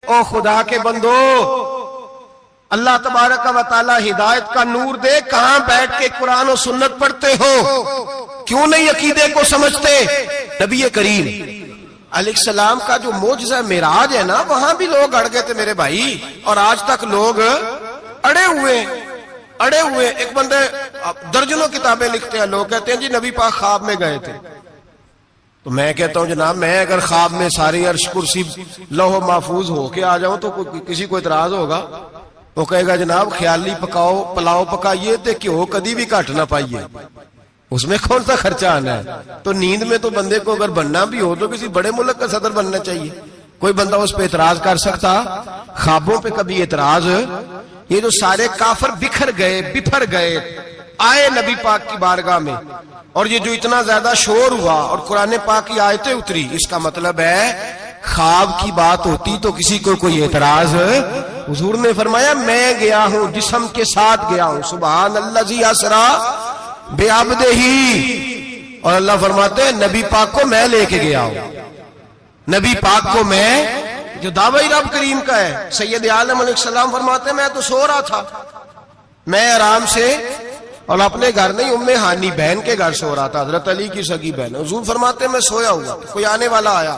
او خدا کے بندو، اللہ تبارک و تعالی ہدایت کا نور دے، کہاں بیٹھ کے قرآن و سنت پڑھتے ہو؟ کیوں نہیں عقیدے کو سمجھتے؟ نبی کریم علیہ السلام کا جو معجزہ معراج ہے نا، وہاں بھی لوگ اڑ گئے تھے میرے بھائی، اور آج تک لوگ اڑے ہوئے۔ ایک بندے درجنوں کتابیں لکھتے ہیں، لوگ کہتے ہیں جی نبی پاک خواب میں گئے تھے۔ تو میں کہتا ہوں جناب، میں اگر خواب میں ساری عرش کرسی لوح محفوظ ہو کے آ جاؤں تو کسی کو اعتراض ہوگا؟ وہ کہے گا جناب خیالی پکاؤ، پلاؤ پکائیے تے کیوں کدی بھی گھٹ نہ پائیے، اس میں کون سا خرچہ آنا ہے؟ تو نیند میں تو بندے کو اگر بننا بھی ہو تو کسی بڑے ملک کا صدر بننا چاہیے۔ کوئی بندہ اس پہ اعتراض کر سکتا؟ خوابوں پہ کبھی اعتراض؟ یہ جو سارے کافر بکھر گئے آئے نبی پاک کی بارگاہ میں، اور یہ جو اتنا زیادہ شور ہوا اور قرآن پاک کی آیتیں اتری، اس کا مطلب ہے خواب کی بات ہوتی تو کسی کو کوئی اعتراض؟ حضور نے فرمایا میں گیا ہوں، جسم کے ساتھ گیا ہوں، سبحان الذی اسری بعبدہ، اور اللہ فرماتے ہیں نبی پاک کو میں لے کے گیا ہوں۔ نبی پاک کو میں، جو دعوی رب کریم کا ہے، سید عالم علیہ السلام فرماتے ہیں میں تو سو رہا تھا، میں آرام سے، اور اپنے گھر نہیں، ام ہانی بہن کے گھر سو رہا تھا، حضرت علی کی سگی بہن۔ حضور فرماتے ہیں میں سویا ہوا، کوئی آنے والا آیا۔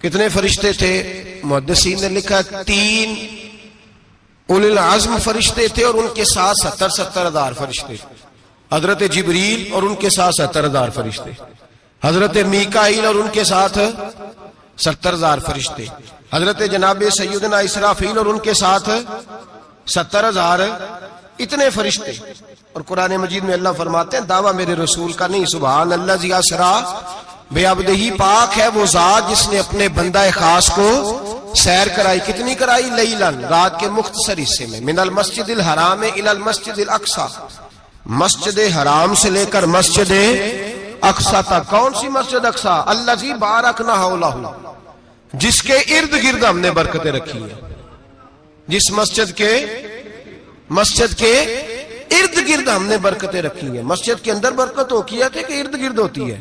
کتنے فرشتے تھے؟ محدثین نے لکھا 3 اولی العزم فرشتے تھے، اور ان کے ساتھ 70 ہزار فرشتے، حضرت جبریل اور ان کے ساتھ 70 ہزار فرشتے، حضرت میکائیل اور ان کے ساتھ 70 ہزار فرشتے، حضرت جناب سیدنا اسرافیل اور ان کے ساتھ 70 ہزار، اتنے فرشتے۔ اور قرآن مجید میں اللہ فرماتے ہیں دعویٰ میرے رسول کا نہیں، سبحان الذی اسری بعبدہ، پاک ہے وہ ذات جس نے اپنے بندہ خاص کو سیر کرائی۔ کتنی کرائی؟ لیلاً، رات کے مختصر حصے میں، من المسجد الحرام الی المسجد الاقصی، مسجد حرام سے لے کر مسجد اقصی تک۔ کون سی مسجد اقصی؟ الذی بارکنا حولہ، جس کے ارد گرد ہم نے برکتیں رکھی ہیں۔ جس مسجد کے ارد گرد ہم نے برکتیں رکھی ہیں۔ مسجد کے اندر برکت ہوتی ہے کہ ارد گرد ہوتی ہے؟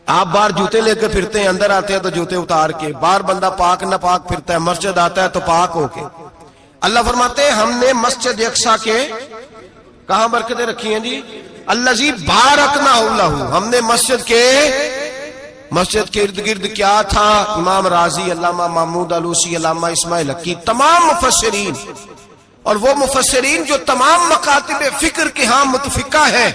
آپ باہر جوتے لے کے پھرتے ہیں، اندر آتے ہیں تو جوتے اتار کے، باہر بندہ پاک نہ پاک پھرتا ہے، مسجد آتا ہے تو پاک ہو کے۔ اللہ فرماتے ہیں ہم نے مسجد اقصی کے کہاں برکتیں رکھی ہیں جی؟ الذی بارکنا حولہ، ہم نے مسجد کے ارد گرد کیا تھا؟ امام راضی، علامہ محمود علوسی، علامہ اسماعیل حقی، تمام مفسرین، اور وہ مفسرین جو تمام مکاتب فکر کے ہاں متفقہ ہیں۔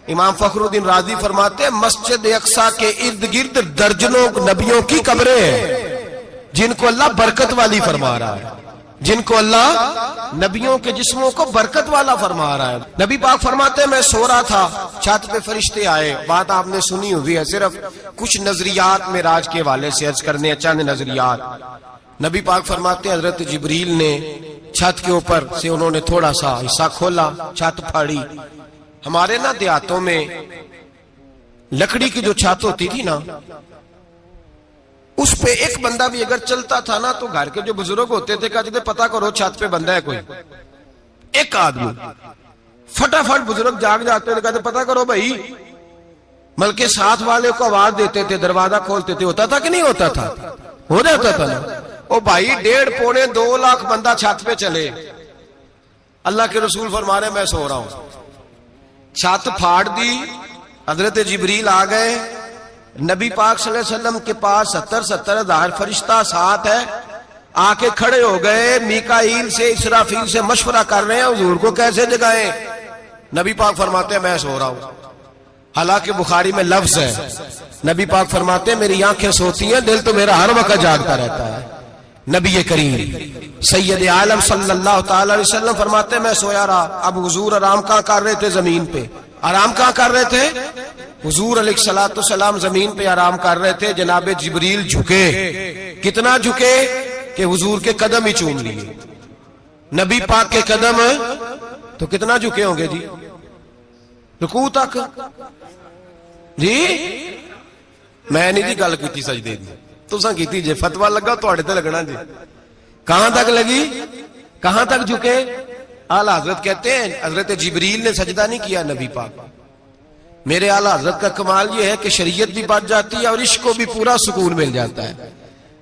امام فخر الدین رازی فرماتے ہیں مسجد اقصی کے ارد گرد درجنوں نبیوں کی قبریں ہیں، جن کو اللہ برکت والی فرما رہا ہے، جن کو اللہ نبیوں کے جسموں کو برکت والا فرما رہا ہے۔ نبی پاک فرماتے ہیں میں سو رہا تھا، چھت پہ فرشتے آئے۔ بات آپ نے سنی ہوئی ہے، صرف کچھ نظریات معراج کے حوالے سے عرض کرنے، چند نظریات۔ نبی پاک فرماتے ہیں حضرت جبریل نے چھت کے اوپر سے انہوں نے تھوڑا سا حصہ کھولا، چھت پھاڑی۔ ہمارے نا دیہاتوں میں لکڑی کی جو چھت ہوتی تھی نا، اس پہ ایک بندہ بھی اگر چلتا تھا نا تو گھر کے جو بزرگ ہوتے تھے کہتے تھے پتہ کرو چھت پہ بندہ ہے کوئی۔ ایک آدمی فٹافٹ بزرگ جاگ جاتے تھے، کہتے پتہ کرو بھائی، بلکہ ساتھ والے کو آواز دیتے تھے، دروازہ کھولتے تھے۔ ہوتا تھا کہ نہیں ہوتا تھا؟ ہو جاتا تھا نا۔ او بھائی 1.5-2 لاکھ بندہ چھت پہ چلے، اللہ کے رسول فرما رہے میں سو رہا ہوں، چھت پھاڑ دی، حضرت جبریل آ گئے، نبی پاک صلی اللہ علیہ وسلم کے پاس 70 ہزار فرشتہ ساتھ ہے، آ کے کھڑے ہو گئے، میکائیل سے اسرافیل سے مشورہ کر رہے ہیں حضور کو کیسے جگائیں۔ نبی پاک فرماتے ہیں میں سو رہا ہوں۔ حالانکہ بخاری میں لفظ ہے، نبی پاک فرماتے ہیں میری آنکھیں سوتی ہیں، دل تو میرا ہر وقت جاگتا رہتا ہے۔ نبی کریم سید عالم صلی اللہ تعالی علیہ وسلم فرماتے ہیں میں سویا رہا۔ اب حضور آرام کہاں کر رہے تھے؟ زمین پہ۔ آرام کہاں کر رہے تھے؟ حضور علیہ الصلوۃ والسلام زمین پہ آرام کر رہے تھے، جناب جبریل جھکے، کتنا جھکے کہ حضور کے قدم ہی چوم لیے۔ نبی پاک کے قدم تو کتنا جھکے ہوں گے جی؟ رکوع تک جی؟ میں نہیں جی گل کی سجدے دی، تساں کیتی جے، فتوا لگا تواڈے تے لگنا جی۔ کہاں تک لگی؟ کہاں تک جھکے؟ اعلیٰ حضرت کہتے ہیں حضرت جبریل نے سجدہ نہیں کیا نبی پاک۔ میرے اعلیٰ حضرت کا کمال یہ ہے کہ شریعت بھی بچ جاتی ہے اور عشق کو بھی پورا سکون مل جاتا ہے۔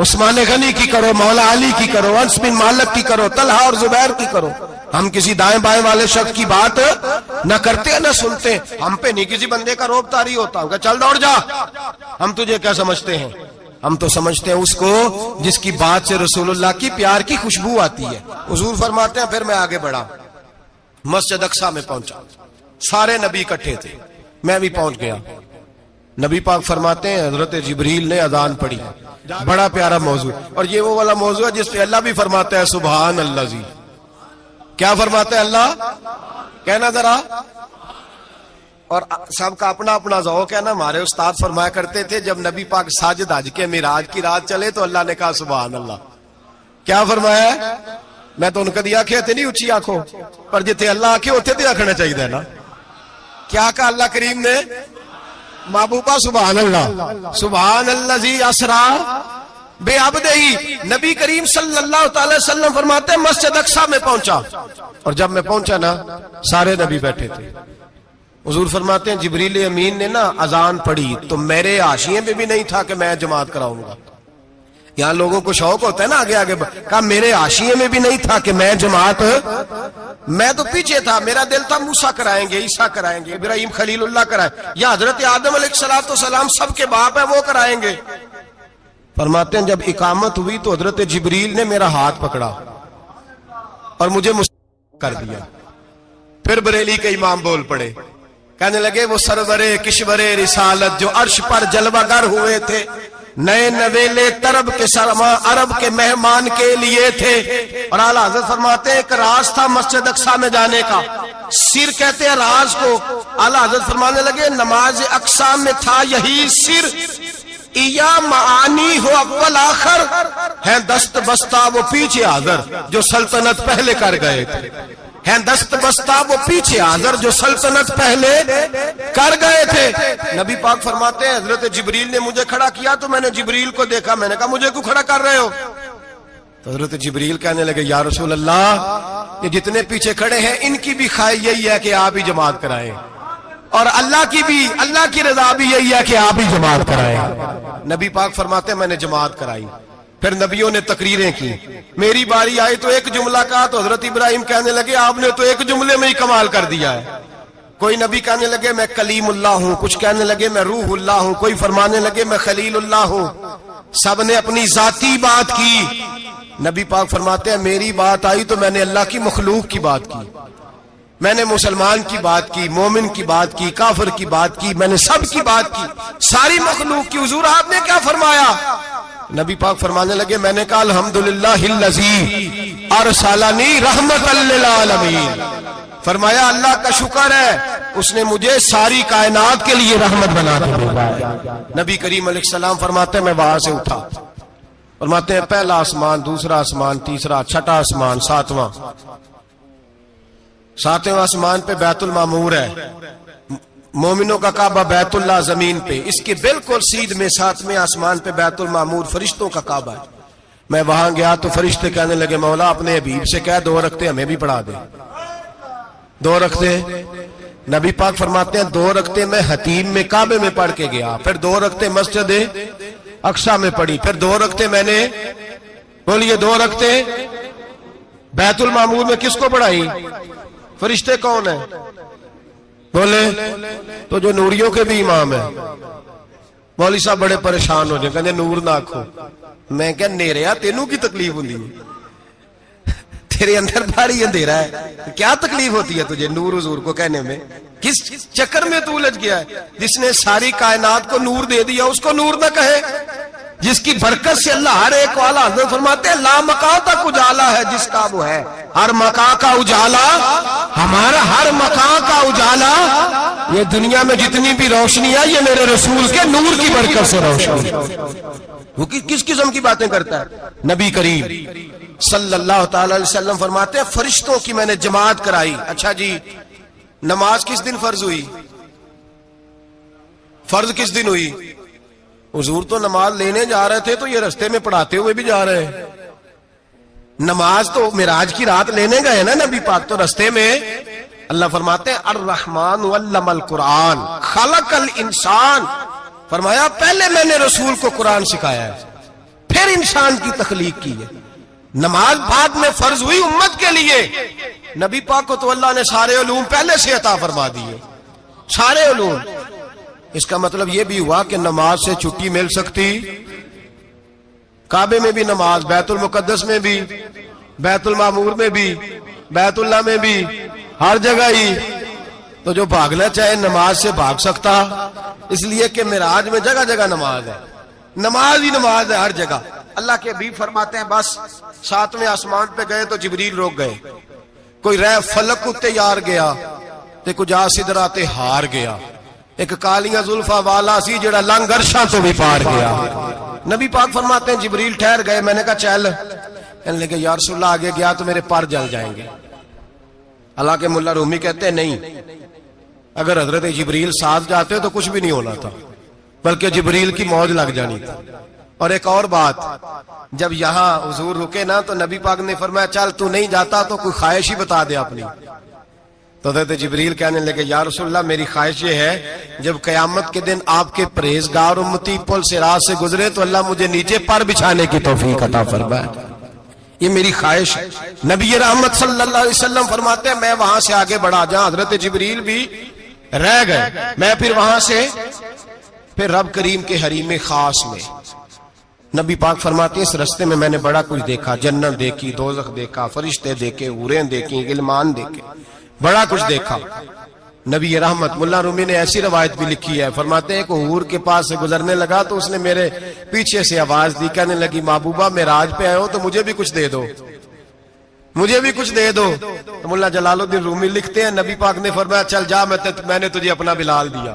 عثمان غنی کی کرو، مولا علی کی کرو، انس بن مالک کی کرو، طلحہ اور زبیر کی کرو. ہم کسی دائیں بائیں والے شخص کی بات نہ کرتے نہ سنتے. ہم پہ نہیں کسی بندے کا روب طاری ہوتا کہ چل دوڑ جا. ہم تجھے کیا سمجھتے ہیں؟ ہم تو سمجھتے ہیں اس کو جس کی بات سے رسول اللہ کی پیار کی خوشبو آتی ہے. حضور فرماتے ہیں پھر میں آگے بڑھا، مسجد اقصی میں پہنچا. سارے نبی اکٹھے تھے، میں بھی پہنچ گیا. نبی پاک فرماتے ہیں حضرت جبریل نے اذان پڑھی. بڑا پیارا موضوع، اور یہ وہ والا موضوع ہے جس پہ اللہ بھی فرماتا ہے سبحان اللہ. جی کیا فرماتے ہیں اللہ؟ کہنا ذرا. اور سب کا اپنا اپنا ذوق ہے نا. ہمارے استاد فرمایا کرتے تھے جب نبی پاک ساجد حج کے معراج کی رات چلے تو اللہ نے کہا سبحان اللہ. کیا فرمایا ہے؟ میں تو ان کا دیا آنکھیں تھے نہیں اچھی آنکھوں پر جتنے اللہ آنکھیں ہوتے تھے آنکھنا چاہیے نا. کیا کہا اللہ کریم نے؟ محبوبہ سبحان اللہ. سبحان الذی اسرا بے عبدہی. نبی کریم صلی اللہ تعالی وسلم فرماتے ہیں مسجد اقصی میں پہنچا، اور جب میں پہنچا نا سارے نبی بیٹھے تھے. حضور فرماتے ہیں جبریل امین نے نا اذان پڑھی تو میرے حاشیے میں بھی نہیں تھا کہ میں جماعت کراؤں گا. یہاں لوگوں کو شوق ہوتا ہے نا آگے آگے. کہا میرے حاشیے میں بھی نہیں تھا کہ میں جماعت، میں تو پیچھے تھا. میرا دل تھا موسیٰ کرائیں گے، عیسیٰ کرائیں گے، ابراہیم خلیل اللہ کرائیں، یا حضرت آدم علیہ السلام سب کے باپ ہے وہ کرائیں گے. فرماتے ہیں جب اقامت ہوئی تو حضرت جبریل نے میرا ہاتھ پکڑا اور مجھے کر دیا. پھر بریلی کے امام بول پڑے، کہنے لگے وہ سرورے کشورے رسالت جو عرش پر جلوہ گر ہوئے تھے، نئے نویلے طرب کے سرما عرب کے مہمان کے لیے تھے. اور اعلیٰ حضرت فرماتے ہیں ایک راز تھا مسجد اقصی میں جانے کا، سر کہتے ہیں راز کو. اعلیٰ حضرت فرمانے لگے نماز اقصی میں تھا یہی سر. یا معانی ہو اول آخر ہیں دست بستہ وہ پیچھے حاضر جو سلطنت پہلے کر گئے تھے. ہیں دست بستہ وہ پیچھے حاضر جو سلطنت پہلے کر گئے تھے. نبی پاک فرماتے ہیں حضرت جبریل نے مجھے کھڑا کیا تو میں نے جبریل کو دیکھا. میں نے کہا مجھے کیوں کھڑا کر رہے ہو؟ تو حضرت جبریل کہنے لگے یا رسول اللہ یہ جتنے پیچھے کھڑے ہیں ان کی بھی خواہش یہی ہے کہ آپ ہی جماعت کرائیں، اور اللہ کی رضا بھی یہی ہے کہ آپ ہی جماعت کرائیں. نبی پاک فرماتے ہیں میں نے جماعت کرائی. پھر نبیوں نے تقریریں کی. میری باری آئی تو ایک جملہ کہا تو حضرت ابراہیم کہنے لگے آپ نے تو ایک جملے میں ہی کمال کر دیا ہے. کوئی نبی کہنے لگے میں کلیم اللہ ہوں، کچھ کہنے لگے میں روح اللہ ہوں، کوئی فرمانے لگے میں خلیل اللہ ہوں. سب نے اپنی ذاتی بات کی. نبی پاک فرماتے ہیں میری بات آئی تو میں نے اللہ کی مخلوق کی بات کی. میں نے مسلمان کی بات کی، مومن کی بات کی، کافر کی بات کی، میں نے سب کی بات کی، ساری مخلوق کی. حضور آپ نے کیا فرمایا؟ نبی پاک فرمانے لگے میں نے کہا الحمدللہ الذی ارسلنی رحمت للعالمین. فرمایا اللہ کا شکر ہے اس نے مجھے ساری کائنات کے لیے رحمت بنا کے بھیجا. نبی کریم علیہ السلام فرماتے ہیں میں وہاں سے اٹھا. فرماتے ہیں پہلا آسمان، دوسرا آسمان، تیسرا، چھٹا آسمان، ساتواں آسمان پہ بیت المعمور ہے. مومنوں کا کعبہ بیت اللہ زمین پہ، اس کے بالکل سیدھ میں 7ویں آسمان پہ بیت المعمور فرشتوں کا کعبہ ہے. میں وہاں گیا تو فرشتے کہنے لگے مولا اپنے حبیب سے کہہ 2 رکعتیں ہمیں بھی پڑھا دے. 2 رکعتیں. نبی پاک فرماتے ہیں 2 رکعتیں میں حتیم میں کعبے میں پڑھ کے گیا، پھر 2 رکعتیں مسجد اقصی میں پڑھی، پھر 2 رکعتیں میں نے بولیے 2 رکعتیں بیت المعمور میں کس کو پڑھائی؟ فرشتے کون ہیں بولے؟ تو جو نوریوں کے بھی امام ہیں. مولوی صاحب بڑے پریشان ہو جائیں، کہنے نور نہ آکھو. میں کہ نیریا تینوں کی تکلیف ہوندی ہے، تیرے اندر بھاری اندھیرا ہے، کیا تکلیف ہوتی ہے تجھے نور حضور کو کہنے میں؟ کس چکر میں تو الجھ گیا ہے؟ جس نے ساری کائنات کو نور دے دیا اس کو نور نہ کہے؟ جس کی برکت سے اللہ ہر ایک والا حضرت فرماتے ہیں لا مکان تک اجالا ہے جس کا وہ ہے. ہر مکان کا اجالا ہمارا، ہر مکان کا اجالا. یہ دنیا میں جتنی بھی روشنی ہے یہ میرے رسول کے نور کی برکت سے روشنی. وہ کس قسم کی باتیں کرتا ہے؟ نبی کریم صلی اللہ تعالی علیہ وسلم فرماتے ہیں فرشتوں کی میں نے جماعت کرائی. اچھا جی نماز کس دن فرض ہوئی؟ فرض کس دن ہوئی؟ حضور تو نماز لینے جا رہے تھے تو یہ رستے میں پڑھاتے ہوئے بھی جا رہے ہیں. نماز تو معراج کی رات لینے گئے نا نبی پاک، تو رستے میں اللہ فرماتے ہیں الرحمن علم القرآن خلق الانسان. فرمایا پہلے میں نے رسول کو قرآن سکھایا ہے، پھر انسان کی تخلیق کی ہے. نماز بعد میں فرض ہوئی امت کے لیے. نبی پاک کو تو اللہ نے سارے علوم پہلے سے عطا فرما دیے, سارے علوم. اس کا مطلب یہ بھی ہوا کہ نماز سے چھٹی مل سکتی. کعبے میں بھی نماز, بیت المقدس میں بھی, بیت المعمور میں بھی, بیت اللہ میں بھی, ہر جگہ ہی. تو جو بھاگنا چاہے نماز سے بھاگ سکتا, اس لیے کہ معراج میں جگہ جگہ نماز ہے, نماز ہی نماز ہے ہر جگہ. اللہ کے حبیب فرماتے ہیں بس 7ویں آسمان پہ گئے تو جبریل روک گئے. کوئی رہ فلک اتے یار گیا تے کچھ سدرا تے ہار گیا. ایک کالیاں زلفاں والا سی جڑا لنگ عرشاں تو بھی پار گیا. نبی پاک فرماتے ہیں جبریل ٹھہر گئے. میں نے کہا چل. کہنے لگے یا رسول اللہ آگے گیا تو میرے پر جل جائیں گے. اللہ کے ملا رومی کہتے ہیں نہیں, اگر حضرت جبریل ساتھ جاتے تو کچھ بھی نہیں ہونا تھا, بلکہ جبریل کی موج لگ جانی تھی. اور ایک اور بات, جب یہاں حضور رکے نا تو نبی پاک نے فرمایا چل تو نہیں جاتا تو کوئی خواہش ہی بتا دے اپنی. تو حضرت جبریل کہنے لگے یا رسول اللہ میری خواہش یہ ہے جب قیامت کے دن آپ کے پرہیزگار امتی پل صراط سے گزرے تو اللہ مجھے نیچے پر بچھانے کی توفیق عطا فرمائے. یہ میری خواہش. نبی رحمت صلی اللہ علیہ وسلم فرماتے ہیں میں وہاں سے آگے بڑھا جاؤں. حضرت جبریل بھی رہ گئے. میں پھر وہاں سے پھر رب کریم کے حریم خاص میں. نبی پاک فرماتے ہیں اس رستے میں نے بڑا کچھ دیکھا. جنت دیکھی, دوزخ دیکھا, فرشتے دیکھے, حوریں دیکھی, غلمان دیکھے, بڑا کچھ دیکھا. نبی رحمت ملا رومی نے ایسی روایت بھی لکھی ہے, فرماتے ہیں کہ حور کے پاس سے گزرنے لگا تو اس نے میرے پیچھے سے آواز دی, کہنے لگی محبوبہ معراج پہ آئے ہو تو مجھے بھی کچھ دے دو, مجھے بھی کچھ دے دو. تو ملا جلال الدین رومی لکھتے ہیں نبی پاک نے فرمایا چل جا میں نے تجھے اپنا بلال دیا.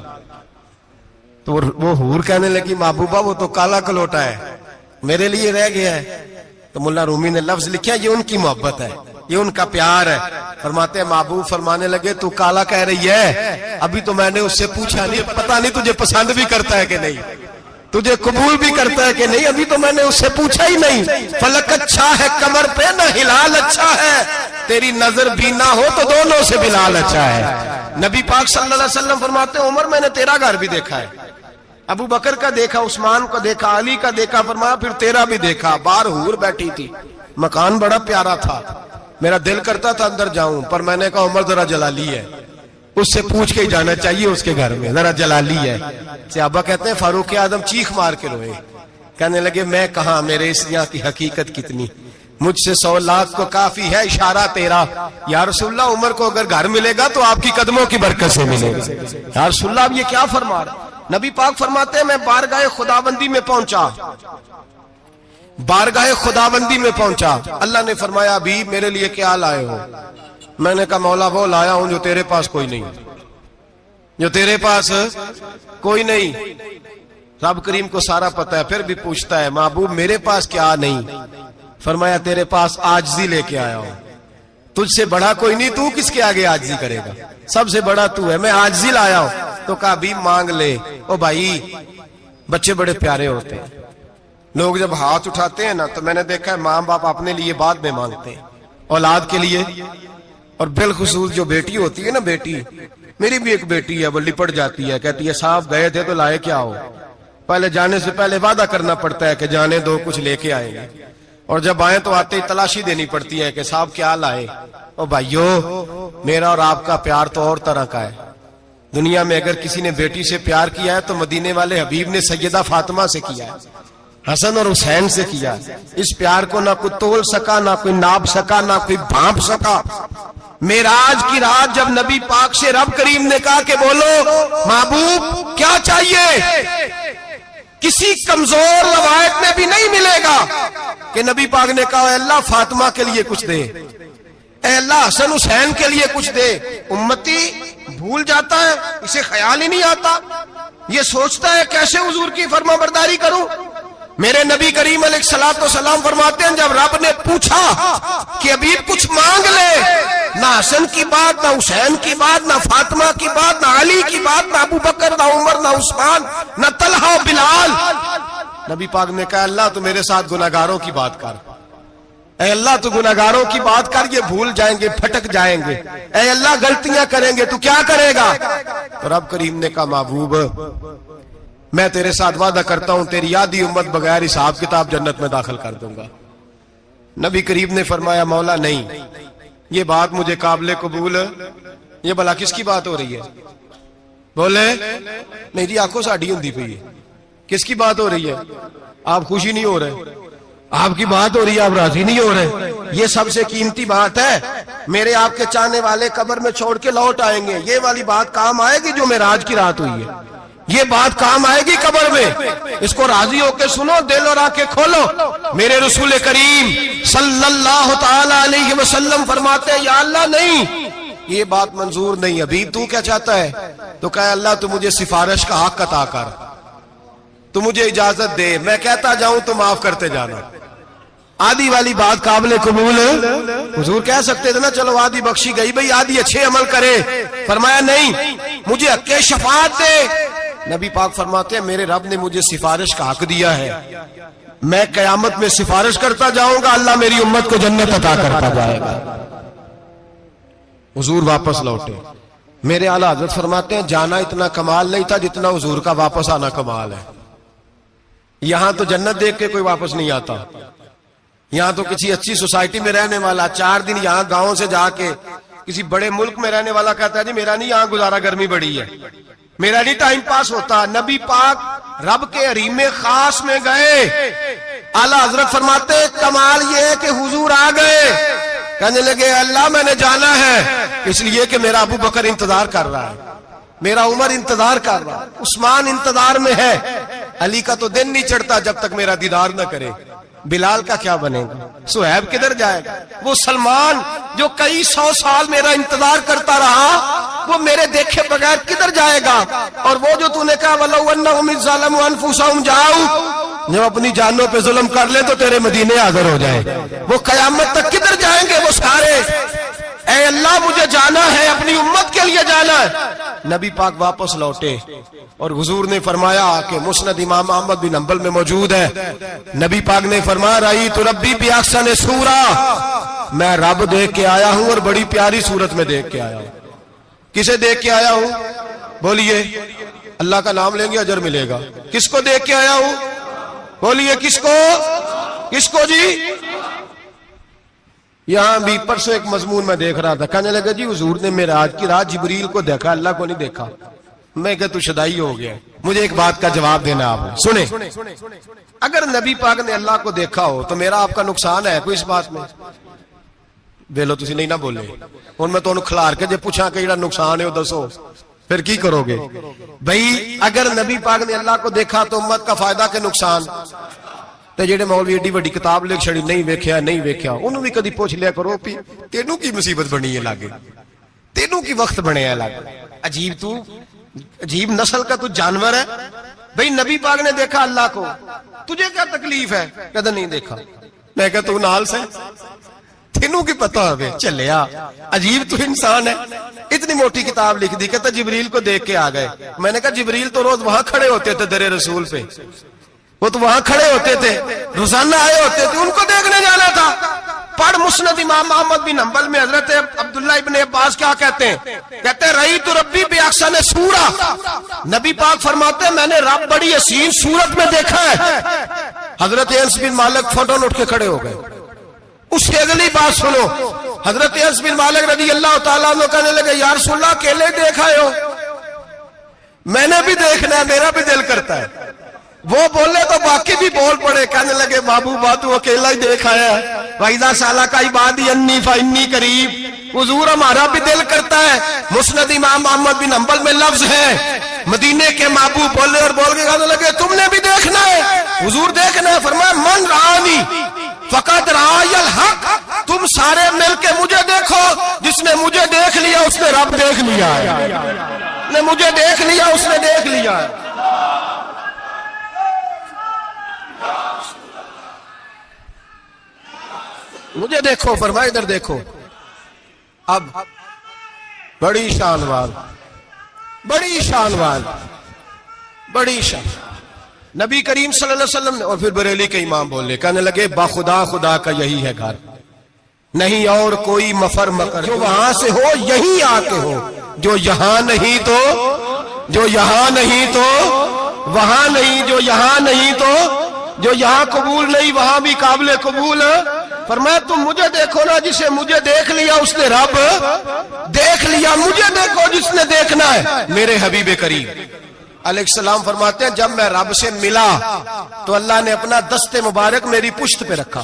تو وہ حور کہنے لگی محبوبہ وہ تو کالا کلوٹا ہے, میرے لیے رہ گیا ہے. تو ملا رومی نے لفظ لکھا یہ ان کی محبت ہے, یہ ان کا پیار ہے. فرماتے ہیں محبوب فرمانے لگے تو کالا کہہ رہی ہے, ابھی تو میں نے اس سے پوچھا نہیں, پتہ نہیں تجھے پسند بھی کرتا ہے کہ نہیں, تجھے قبول بھی کرتا ہے کہ نہیں, ابھی تو میں نے اس سے پوچھا ہی نہیں. فلک اچھا ہے کمر پہ نہ ہلال اچھا ہے, تیری نظر بھی نہ ہو تو دونوں سے بلال اچھا ہے. نبی پاک صلی اللہ علیہ وسلم فرماتے ہیں عمر میں نے تیرا گھر بھی دیکھا ہے, ابو بکر کا دیکھا, عثمان کو دیکھا, علی کا دیکھا, فرمایا پھر تیرا بھی دیکھا. باہر حور بیٹھی تھی, مکان بڑا پیارا تھا, میرا دل کرتا تھا اندر جاؤں, پر میں نے کہا عمر ذرا جلالی ہے, اس سے پوچھ کے ہی جانا چاہیے, اس کے گھر میں ذرا جلالی ہے. صحابہ کہتے ہیں فاروق اعظم چیخ مار کے روئے, کہنے لگے میں کہاں, میرے اس یہاں کی حقیقت کتنی, مجھ سے 100 لاکھ کو کافی ہے اشارہ تیرا. یا رسول اللہ عمر کو اگر گھر ملے گا تو آپ کی قدموں کی برکت سے ملے گا. یا رسول اللہ اب یہ کیا فرما رہا. نبی پاک فرماتے ہیں میں بارگاہ خداوندی میں پہنچا, بارگاہ خداوندی میں پہنچا. اللہ نے فرمایا ابھی میرے لیے کیا لائے ہو. میں نے کہا مولا وہ لایا ہوں جو تیرے پاس کوئی نہیں, جو تیرے پاس کوئی نہیں. رب کریم کو سارا پتہ ہے, پھر بھی پوچھتا ہے محبوب میرے پاس کیا نہیں. فرمایا تیرے پاس عاجزی لے کے آیا ہوں, تجھ سے بڑا کوئی نہیں, تو کس کے آگے عاجزی کرے گا, سب سے بڑا تو ہے, میں عاجزی لایا ہوں. تو کہا بھی مانگ لے. او بھائی بچے بڑے پیارے ہوتے ہیں, لوگ جب ہاتھ اٹھاتے ہیں نا تو میں نے دیکھا ہے ماں باپ اپنے لیے بعد میں مانگتے ہیں, اولاد کے لیے. اور بالخصوص جو بیٹی ہوتی ہے نا, بیٹی میری بھی ایک بیٹی ہے, وہ لپٹ جاتی ہے, کہتی ہے صاحب گئے تھے تو لائے کیا ہو. پہلے جانے سے پہلے وعدہ کرنا پڑتا ہے کہ جانے دو کچھ لے کے آئیں گے, اور جب آئیں تو آتے ہی تلاشی دینی پڑتی ہے کہ صاحب کیا لائے. او بھائیو میرا اور آپ کا پیار تو اور طرح کا ہے. دنیا میں اگر کسی نے بیٹی سے پیار کیا ہے تو مدینے والے حبیب نے سیدہ فاطمہ سے کیا ہے, حسن اور حسین سے کیا. اس پیار کو نہ کوئی تول سکا, نہ کوئی ناپ سکا, نہ کوئی بھانپ سکا. معراج کی رات جب نبی پاک سے رب کریم نے کہا کہ بولو محبوب کیا چاہیے, کسی کمزور روایت میں بھی نہیں ملے گا کہ نبی پاک نے کہا اے اللہ فاطمہ کے لیے کچھ دے, اے اللہ حسن حسین کے لیے کچھ دے. امتی بھول جاتا ہے, اسے خیال ہی نہیں آتا, یہ سوچتا ہے کیسے حضور کی فرما برداری کروں. میرے نبی کریم علیہ الصلوۃ والسلام فرماتے ہیں جب رب نے پوچھا کہ ابھی کچھ مانگ لے, نہ حسن کی بات, نہ حسین کی بات, نہ فاطمہ کی بات, نہ علی کی بات, نہ ابو بکر, نہ عمر, نہ عثمان, نہ طلحہ و بلال. نبی پاک نے کہا اللہ تو میرے ساتھ گناہگاروں کی بات کر, اے اللہ تو گناہگاروں کی بات کر, یہ بھول جائیں گے, پھٹک جائیں گے, اے اللہ غلطیاں کریں گے, تو کیا کرے گا. تو رب کریم نے کہا محبوب میں تیرے ساتھ وعدہ کرتا ہوں تیری آدھی امت بغیر حساب کتاب جنت میں داخل کر دوں گا۔ نبی کریم نے فرمایا مولا نہیں، یہ بات مجھے قابل قبول ہے، یہ بھلا کس کی بات ہو رہی ہے؟ بولے نہیں جی آنکھوں ساڑھی ہوندی پئی ہے، کس کی بات ہو رہی ہے؟ آپ خوشی نہیں ہو رہے، آپ کی بات ہو رہی ہے، آپ راضی نہیں ہو رہے۔ یہ سب سے قیمتی بات ہے، میرے آپ کے چاہنے والے قبر میں چھوڑ کے لوٹ آئیں گے، یہ والی بات کام آئے گی جو معراج کی رات ہوئی ہے، یہ بات کام آئے گی قبر میں، اس کو راضی ہو کے سنو، دل اور آنکھیں کھولو۔ میرے رسول کریم صلی اللہ تعالی علیہ وسلم فرماتے ہیں یا اللہ نہیں، یہ بات منظور نہیں، ابھی تو کیا چاہتا ہے؟ تو کہا اللہ تو مجھے سفارش کا حق عطا کر، تو مجھے اجازت دے، میں کہتا جاؤں تو معاف کرتے جانا۔ آدھی والی بات قابل قبول ہے؟ حضور کہہ سکتے تھے نا چلو آدھی بخشی گئی بھئی آدھی اچھے عمل کرے، فرمایا نہیں مجھے حق شفاعت دے۔ نبی پاک فرماتے ہیں میرے رب نے مجھے سفارش کا حق دیا ہے، میں قیامت میں سفارش کرتا جاؤں گا، اللہ میری امت کو جنت عطا کرتا جائے گا۔ حضور واپس لوٹے، میرے اعلیٰ حضرت فرماتے ہیں جانا اتنا کمال نہیں تھا جتنا حضور کا واپس آنا کمال ہے۔ یہاں تو جنت دیکھ کے کوئی واپس نہیں آتا، یہاں تو کسی اچھی سوسائٹی میں رہنے والا 4 دن یہاں گاؤں سے جا کے کسی بڑے ملک میں رہنے والا کہتا ہے جی میرا نہیں یہاں گزارا، گرمی بڑی ہے، میرا نہیں ٹائم پاس ہوتا۔ نبی پاک رب کے حریم خاص میں گئے، اعلیٰ حضرت فرماتے کمال یہ ہے کہ حضور آ گئے، کہنے لگے اللہ میں نے جانا ہے، اس لیے کہ میرا ابو بکر انتظار کر رہا ہے، میرا عمر انتظار کر رہا ہے، عثمان انتظار میں ہے، علی کا تو دن نہیں چڑھتا جب تک میرا دیدار نہ کرے، بلال کا کیا بنے گا، صہیب کدھر جائے گا، وہ سلمان جو کئی 100 سال میرا انتظار کرتا رہا وہ میرے دیکھے بغیر کدھر جائے گا، اور وہ جو تو نے کہا وَلَوْ أَنَّهُمْ إِذْ ظَلَمُوا أَنفُسَهُمْ جَاءُوا، جو اپنی جانوں پہ ظلم کر لیں تو تیرے مدینے حاضر ہو جائے، وہ قیامت تک کدھر جائیں گے وہ سارے، اے اللہ مجھے جانا ہے، اپنی امت کے لیے جانا ہے۔ نبی پاک واپس لوٹے اور حضور نے فرمایا کہ مسند امام احمد بن حنبل میں موجود ہے، نبی پاک نے فرمایا رأیت ربی بأحسن صورہ، میں رب دیکھ کے آیا ہوں اور بڑی پیاری صورت میں دیکھ کے آیا ہوں۔ کسے دیکھ کے آیا ہوں؟ بولیے، اللہ کا نام لیں گے اجر ملے گا۔ کس کو دیکھ کے آیا ہوں؟ بولیے کس کو؟ کس کو جی؟ یہاں بھی پرسوں ایک مضمون میں دیکھ رہا تھا، کہنے لگا جی حضور نے معراج کی رات جبریل کو دیکھا، اللہ کو نہیں دیکھا۔ میں کہا تو شدائی ہو گیا، مجھے ایک بات کا جواب دینا آپ سنیں، اگر نبی پاک نے اللہ کو دیکھا ہو تو میرا آپ کا نقصان ہے کوئی اس بات میں؟ بولو تسی نہیں نہ بولے، اور میں تو انہوں کھلار کے جے پوچھا کہ جڑا نقصان ہے وہ دسو، پھر کی کرو گے؟ بھئی اگر نبی پاک نے اللہ کو دیکھا تو امت کا فائدہ کہ نقصان؟ تے جڑے مولوی ایڈی وڈی کتاب لکھ چھڑی نہیں ویکھیا نہیں ویکھیا، انہوں بھی کدی پوچھ لیا کرو پی تینوں کی مصیبت بنی ہے لاگے، تینوں کی وقت بنے ہے لاگے، عجیب تو عجیب نسل کا تو جانور ہے۔ بھئی نبی پاک نے دیکھا اللہ کو، تجھے کیا تکلیف ہے؟ کہتا نہیں دیکھا۔ میں کہتا تو نال سے تینوں کی پتہ ہوئے چلیا، عجیب تو انسان ہے، اتنی موٹی کتاب لکھ دی، کہتا جبریل کو دیکھ کے آ گئے۔ میں نے کہا جبریل تو روز وہاں کھڑے ہوتے تھے در رسول پہ، وہ تو وہاں کھڑے ہوتے تھے، روزانہ آئے ہوتے تھے، ان کو دیکھنے جانا تھا۔ پڑھ مسند امام احمد بن حنبل میں حضرت عبداللہ ابن عباس کیا کہتے ہیں؟ کہتے ہیں رأیت ربی بأحسن صورہ، نبی پاک فرماتے ہیں میں نے رب بڑی حسین صورت میں دیکھا ہے۔ حضرت انس بن مالک فوٹون اٹھ کے کھڑے ہو گئے۔ اس کی اگلی بات سنو، حضرت انس بن مالک رضی اللہ تعالیٰ عنہ کہنے لگے یا رسول اللہ اکیلے دیکھا ہو؟ میں نے بھی دیکھنا ہے، میرا بھی دل کرتا ہے۔ وہ بولے تو باقی بھی بول پڑے، کہنے لگے محبوبہ تو اکیلا ہی دیکھا ہے، وَإِذَا سَأَلَكَ عِبَادِي عَنِّي فَإِنِّي قَرِيبٌ، حضور ہمارا بھی دل کرتا ہے۔ مسند امام احمد بن حنبل میں لفظ ہے، مدینے کے محبوب بولے اور بول کے کہنے لگے تم نے بھی دیکھنا ہے؟ حضور دیکھنا ہے، فرمایا من رآنی فقد رآی الحق، تم سارے مل کے مجھے دیکھو، جس نے مجھے دیکھ لیا اس نے رب دیکھ لیا ہے، نے مجھے دیکھ لیا اس نے دیکھ لیا ہے۔ مجھے دیکھو، فرمایا ادھر دیکھو۔ اب بڑی شان وال، بڑی شان وال، بڑی شان، نبی کریم صلی اللہ علیہ وسلم نے، اور پھر بریلی کے امام بولے، کہنے لگے با خدا خدا کا یہی ہے گھر، نہیں اور کوئی مفر مکر، جو وہاں سے ہو یہی آ کے ہو، جو یہاں نہیں تو، جو یہاں نہیں تو وہاں نہیں، جو یہاں نہیں تو جو یہاں قبول نہیں وہاں بھی قابل قبول. فرمایا تم مجھے دیکھو نا، جسے مجھے دیکھ لیا اس نے رب دیکھ لیا، مجھے دیکھو جس نے دیکھنا ہے میرے حبیب کریم علیہ السلام. فرماتے ہیں جب میں رب سے ملا تو اللہ نے اپنا دست مبارک میری پشت پہ رکھا.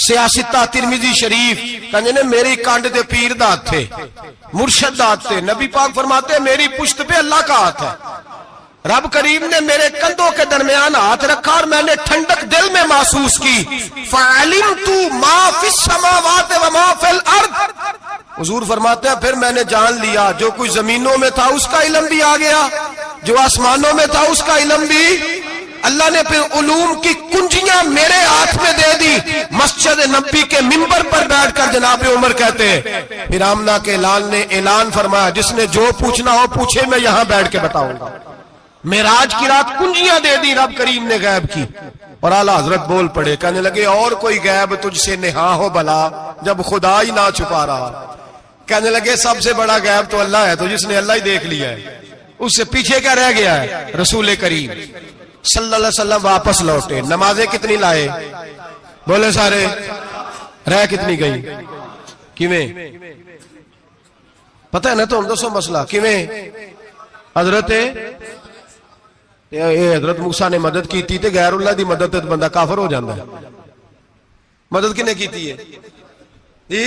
سیاستہ ترمذی شریف کہنے نے میری کانڈ دے پیر دا ہاتھ تھے، مرشد دا ہاتھ تھے. نبی پاک فرماتے ہیں میری پشت پہ اللہ کا ہاتھ ہے. رب کریم نے میرے کندھوں کے درمیان ہاتھ رکھا اور میں نے ٹھنڈک دل میں محسوس کی. فَعَلِمْتُ مَا فِي السَّمَاوَاتِ وَمَا فِي الْأَرْضِ. حضور فرماتے ہیں پھر میں نے جان لیا جو کچھ زمینوں میں تھا اس کا علم بھی آ گیا، جو آسمانوں میں تھا اس کا علم بھی. اللہ نے پھر علوم کی کنجیاں میرے ہاتھ میں دے دی. مسجد نبی کے منبر پر بیٹھ کر جناب عمر کہتے ہیں پھر آمنہ کے لال نے اعلان فرمایا جس نے جو پوچھنا ہو پوچھے، میں یہاں بیٹھ کے بتاؤں گا. معراج کی رات کنجیاں دے دی رب کریم نے غیب کی. اور اعلیٰ حضرت بول پڑے کہنے لگے اور کوئی غیب تجھ سے نہا ہو بھلا جب خدا ہی نہ چھپا رہا. کہنے لگے سب سے بڑا غیب تو اللہ ہے، تو جس نے اللہ ہی دیکھ لیا ہے اس سے پیچھے کیا رہ گیا ہے. رسول کریم صلی اللہ علیہ وسلم واپس لوٹے. نمازیں کتنی لائے بولے سارے؟ رہ کتنی گئی؟ کیویں پتہ ہے نا؟ تو ہم دسو مسئلہ کیویں. حضرت موسیٰ نے مدد کی تھی تے غیر اللہ دی مدد تے بندہ کافر ہو جاندہ ہے. مدد کنے کی تھی ہے جی؟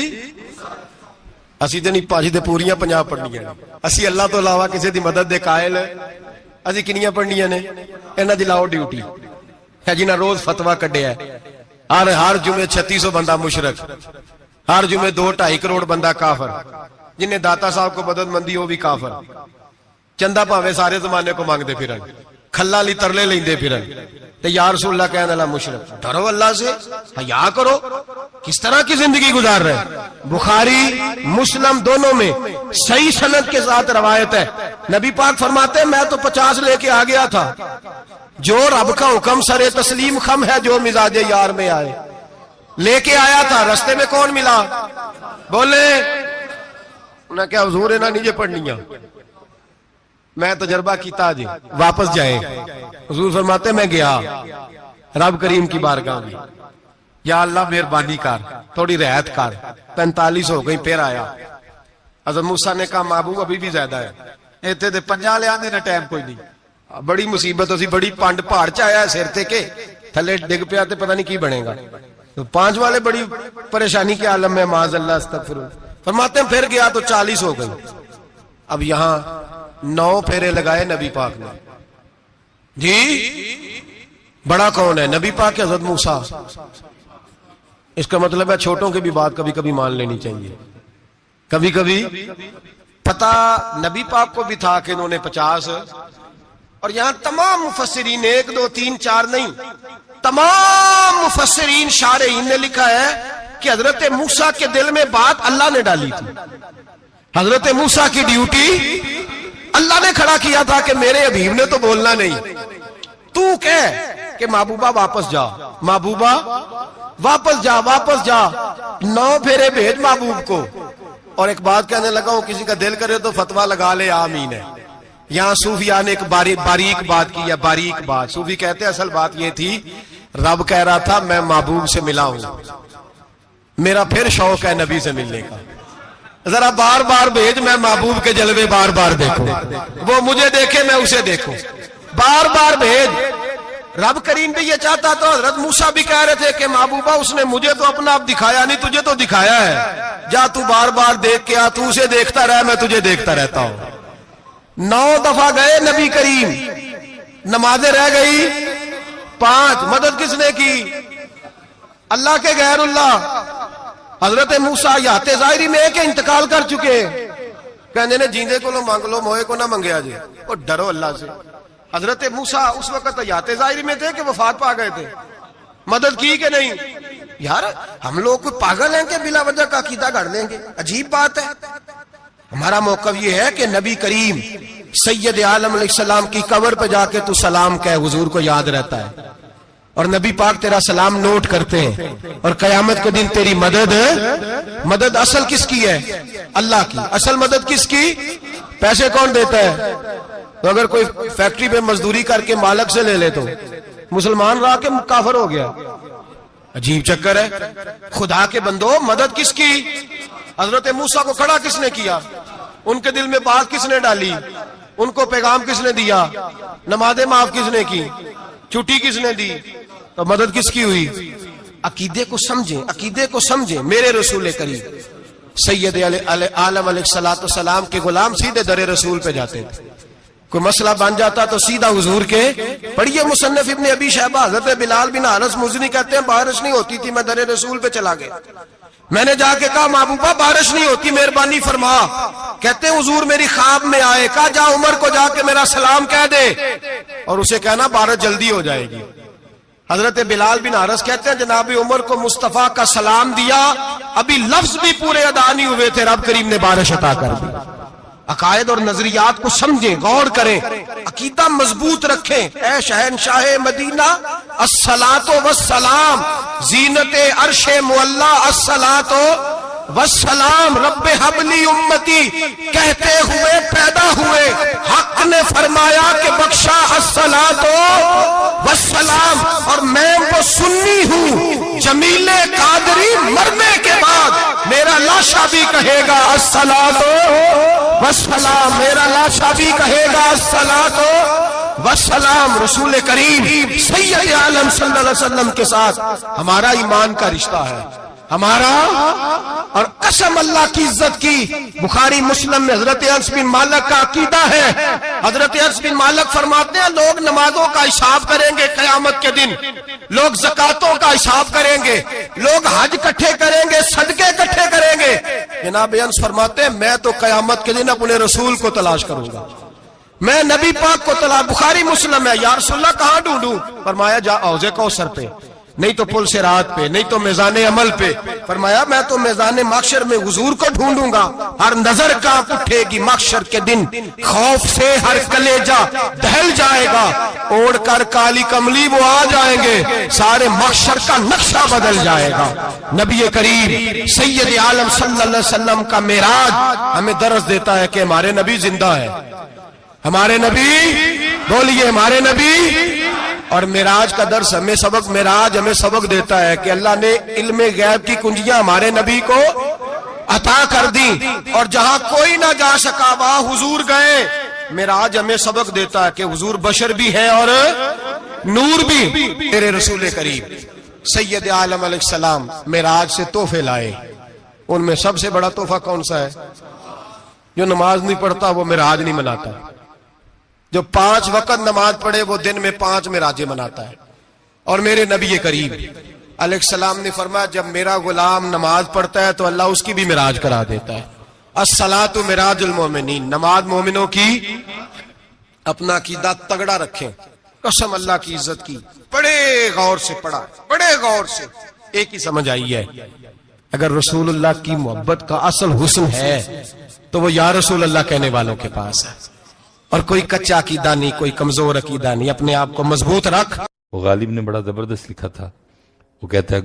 اسی تے نہیں پاجی تے پوریاں 50 پڑھنیاں نے. اسی اللہ تو علاوہ کسی دی مدد دے قائل اسی کنیاں پڑھنیاں نے. انہاں دی لاؤ ڈیوٹی ہے جنہاں روز فتویٰ کڈیا ہے. ہر جمعے 3600 بندہ مشرک، ہر جمعے 2-2.5 کروڑ بندہ کافر. جنہیں داتا صاحب کو مدد مندی وہ بھی کافر. چندہ پاوے سارے زمانے کو مانگ دے پھرن، کھلا لی ترلے لیں دے پھرن تے یا رسول اللہ کہنے اللہ مشرک. ڈرو اللہ سے، حیا کرو. کس طرح کی زندگی گزار رہے ہیں؟ بخاری مسلم دونوں میں صحیح سند کے ساتھ روایت ہے. نبی پاک فرماتے ہیں میں تو 50 لے کے آ گیا تھا. جو رب کا حکم سرے تسلیم خم ہے جو مزاج یار میں آئے. لے کے آیا تھا، رستے میں کون ملا؟ بولے انہیں کیا حضور انہیں نیجے پڑھنیاں میں تجربہ کیتا جی واپس جائے. حضور فرماتے میں گیا رب کریم کی بارگاہ میں، یا اللہ مہربانی کر تھوڑی رعایت کر. 45 ہو گئی پھر آیا. حضرت موسیٰ نے کہا محبوب ابھی بھی زیادہ ہے. ایتھے دے 50 لے آنے نہ ٹائم کوئی نہیں. بڑی مصیبت اسی بڑی پانڈ پہاڑ چ آیا ہے سر تے کے تھلے ڈگ پیا تے پتہ نہیں کی بنے گا. 5 والے بڑی پریشانی کے عالم میں معاذ اللہ استغفر. فرماتے ہیں پھر گیا تو 40 ہو گئی. اب یہاں 9 پھیرے لگائے نبی پاک نے. جی بڑا کون ہے؟ نبی پاک حضرت موسیٰ. اس کا مطلب ہے چھوٹوں کی بھی بات کبھی کبھی مان لینی چاہیے. کبھی کبھی پتہ نبی پاک کو بھی تھا کہ انہوں نے 50. اور یہاں تمام مفسرین 1 2 3 4 نہیں، تمام مفسرین شارحین نے لکھا ہے کہ حضرت موسیٰ کے دل میں بات اللہ نے ڈالی تھی. حضرت موسیٰ کی ڈیوٹی اللہ نے کھڑا کیا تھا کہ میرے حبیب نے تو بولنا نہیں، تو کہہ کہ محبوبہ واپس جا، محبوبہ واپس جا، واپس جا. 9 پھیرے بھیج محبوب کو. اور ایک بات کہنے لگا ہوں کسی کا دل کرے تو فتویٰ لگا لے آمین ہے. یہاں صوفیاء نے ایک باریک بات کی ہے. باریک بات صوفی کہتے ہیں اصل بات یہ تھی رب کہہ رہا تھا میں محبوب سے ملا ہوں، میرا پھر شوق ہے نبی سے ملنے کا، ذرا بار بار بھیج میں محبوب کے جلوے بار بار دیکھوں، وہ مجھے دیکھے میں اسے دیکھوں، بار بار بھیج. رب کریم بھی یہ چاہتا تو حضرت موسیٰ بھی کہہ رہے تھے کہ محبوبہ اس نے مجھے تو اپنا آپ دکھایا نہیں، تجھے تو دکھایا ہے، جا تو بار بار دیکھ کے آ، تو اسے دیکھتا رہ میں تجھے دیکھتا رہتا ہوں. 9 دفعہ گئے نبی کریم، نمازیں رہ گئی 5. مدد کس نے کی؟ اللہ کے غیر اللہ. حضرت موسیٰ یات ظاہری میں کہ انتقال کر چکے، کہنے نے جیندے کو لو مانگ لو موئے کو نہ منگیا جی. اور ڈرو اللہ سے. حضرت موسیٰ اس وقت یات ظاہری میں تھے کہ وفات پا گئے تھے. مدد کی کہ نہیں؟ یار ہم لوگ کوئی پاگل ہیں کہ بلا وجہ کا عقیدہ گھڑ لیں گے؟ عجیب بات ہے. ہمارا موقف یہ ہے کہ نبی کریم سید عالم علیہ السلام کی قبر پہ جا کے تو سلام کہے، حضور کو یاد رہتا ہے، اور نبی پاک تیرا سلام نوٹ کرتے ہیں. اور قیامت کے دن تیری مدد اصل کس کی ہے؟ اللہ کی. اصل مدد کس کی؟ پیسے کون دیتا ہے؟ تو اگر کوئی فیکٹری پہ مزدوری کر کے مالک سے لے لے تو مسلمان رہا کہ کافر ہو گیا؟ عجیب چکر ہے. خدا کے بندو مدد کس کی؟ حضرت موسیٰ کو کھڑا کس نے کیا؟ ان کے دل میں بات کس نے ڈالی؟ ان کو پیغام کس نے دیا؟ نمازیں معاف کس نے کی؟ چھٹی کس نے دی؟ تو مدد کس کی ہوئی؟ عقیدے کو سمجھیں، عقیدے کو سمجھیں. میرے رسول کریم سید عالم علیہ الصلوۃ والسلام کے غلام سیدھے در رسول پہ جاتے تھے. کوئی مسئلہ بن جاتا تو سیدھا حضور کے. پڑھیے مصنف ابن ابی شیبہ، حضرت بلال بن حارث مزنی کہتے ہیں بارش نہیں ہوتی تھی، میں در رسول پہ چلا گیا. میں نے جا کے کہا محبوبہ بارش نہیں ہوتی، مہربانی فرما. کہتے ہیں حضور میری خواب میں آئے، کہا جا عمر کو جا کے میرا سلام کہہ دے اور اسے کہنا بارش جلدی ہو جائے گی. حضرت بلال بن حارث کہتے ہیں جناب عمر کو مصطفیٰ کا سلام دیا، ابھی لفظ بھی پورے ادا نہیں ہوئے تھے، رب کریم نے بارش عطا کر دی. عقائد اور نظریات کو سمجھیں، غور کریں، عقیدہ مضبوط رکھیں. اے شہنشاہ مدینہ الصلاۃ والسلام، زینت عرش معلا الصلاۃ والسلام، رب حبلی امتی کہتے ہوئے پیدا ہوئے، حق نے فرمایا کہ بخشا الصلاۃ والسلام. اور میں وہ سنی ہوں جمیل قادری مرنے کے بعد میرا لاشا بھی کہے گا الصلاۃ والسلام، میرا لاشا بھی کہے گا الصلاۃ والسلام. رسول کریم سید عالم صلی اللہ علیہ وسلم کے ساتھ ہمارا ایمان کا رشتہ ہے، ہمارا. اور قسم اللہ کی عزت کی، بخاری مسلم میں حضرت انس بن مالک کا عقیدہ ہے. حضرت انس بن مالک فرماتے ہیں لوگ نمازوں کا حساب کریں گے قیامت کے دن، لوگ زکاتوں کا حساب کریں گے، لوگ حج اکٹھے کریں گے، صدقے اکٹھے کریں گے. جناب انس فرماتے ہیں میں تو قیامت کے دن اپنے رسول کو تلاش کروں گا، میں نبی پاک کو تلاش. بخاری مسلم ہے. یا رسول اللہ کہاں ڈھونڈوں؟ فرمایا جا حوض کوثر پہ، نہیں تو پل صراط پہ، نہیں تو میزان عمل پہ. فرمایا میں تو میزان محشر میں حضور کو ڈھونڈوں گا. ہر نظر کانپ اٹھے گی محشر کے دن، خوف سے ہر کلیجہ دہل جائے گا، اوڑھ کر کالی کملی وہ آ جائیں گے، سارے محشر کا نقشہ بدل جائے گا. نبی کریم سید عالم صلی اللہ علیہ وسلم کا معراج ہمیں درس دیتا ہے کہ ہمارے نبی زندہ ہے. ہمارے نبی، بولیے ہمارے نبی. اور معراج کا درس ہمیں سبق، معراج ہمیں سبق دیتا ہے کہ اللہ نے علم غیب کی کنجیاں ہمارے نبی کو عطا کر دی، اور جہاں کوئی نہ جا سکا وہاں حضور گئے. معراج ہمیں سبق دیتا ہے کہ حضور بشر بھی ہے اور نور بھی. میرے رسول کریم سید عالم علیہ السلام معراج سے تحفے لائے. ان میں سب سے بڑا تحفہ کون سا ہے؟ جو نماز نہیں پڑھتا وہ معراج نہیں مناتا، جو 5 وقت نماز پڑھے وہ دن میں 5 معراجیں مناتا ہے. اور میرے نبی کریم علیہ السلام نے فرمایا جب میرا غلام نماز پڑھتا ہے تو اللہ اس کی بھی معراج کرا دیتا ہے. الصلاۃ معراج المومنین، نماز مومنوں کی. اپنا عقیدہ تگڑا رکھیں، قسم اللہ کی عزت کی. بڑے غور سے پڑھا، بڑے غور سے. ایک ہی سمجھ آئی ہے، اگر رسول اللہ کی محبت کا اصل حسن ہے تو وہ یا رسول اللہ کہنے والوں کے پاس ہے. اور کوئی کچا عقیدہ نہیں، کوئی کمزور عقیدہ نہیں. اپنے آپ کو مضبوط رکھ. وہ غالب نے بڑا زبردست لکھا تھا، وہ کہتا ہے